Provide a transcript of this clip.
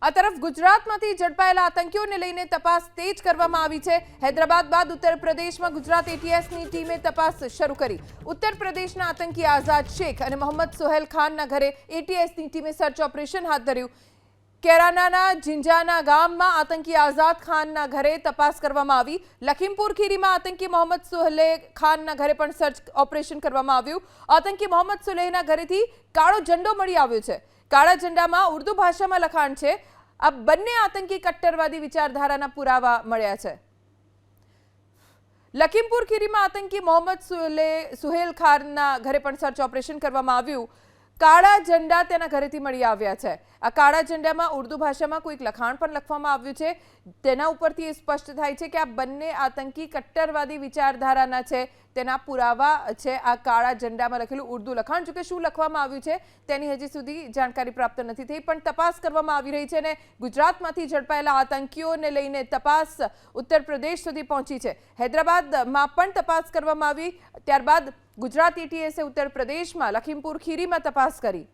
આ તરફ ગુજરાતમાંથી ઝડપાયેલા આતંકીઓને લઈને તપાસ તેજ કરવામાં આવી છે। હૈદરાબાદ બાદ ઉત્તર પ્રદેશમાં ગુજરાત એટીએસની ટીમે તપાસ શરૂ કરી। ઉત્તર પ્રદેશના આતંકી આઝાદ શેખ અને મોહમ્મદ સોહેલ ખાનના ઘરે એટીએસની ટીમે સર્ચ ઓપરેશન હાથ ધર્યું। કેરાનાના જિંજાના ગામમાં આતંકી આઝાદ ખાનના ઘરે તપાસ કરવામાં આવી। લખીમપુર ખીરીમાં આતંકી મોહમ્મદ સોહેલ ખાનના ઘરે પણ સર્ચ ઓપરેશન કરવામાં આવ્યું। આતંકી મોહમ્મદ સોહેલના ઘરેથી કાળો ઝંડો મળી આવ્યો છે। કાળા ઝંડામાં ઉર્દુ ભાષામાં લખાણ છે। આ બંને આતંકી કટ્ટરવાદી વિચારધારાના પુરાવા મળ્યા છે। લખીમપુર ખીરીમાં આતંકી મોહમ્મદ સોહેલ ખાનના ઘરે પણ સર્ચ ઓપરેશન કરવામાં આવ્યું। કાળા ઝંડા તેના ઘરેથી મળી આવ્યા છે। આ કાળા ઝંડામાં ઉર્દુ ભાષામાં કોઈક લખાણ પણ લખવામાં આવ્યું છે। તેના ઉપરથી એ સ્પષ્ટ થાય છે કે આ બંને આતંકી કટ્ટરવાદી વિચારધારાના છે, તેના પુરાવા છે। આ કાળા ઝંડામાં લખેલું ઉર્દુ લખાણ, જો કે શું લખવામાં આવ્યું છે તેની હજી સુધી જાણકારી પ્રાપ્ત નથી થઈ, પણ તપાસ કરવામાં આવી રહી છે અને ગુજરાતમાંથી ઝડપાયેલા આતંકીઓને લઈને તપાસ ઉત્તર પ્રદેશ સુધી પહોંચી છે। હૈદરાબાદમાં પણ તપાસ કરવામાં આવી, ત્યારબાદ ગુજરાત એટીએસે ઉત્તર પ્રદેશમાં લખીમપુર ખીરીમાં તપાસ કરી।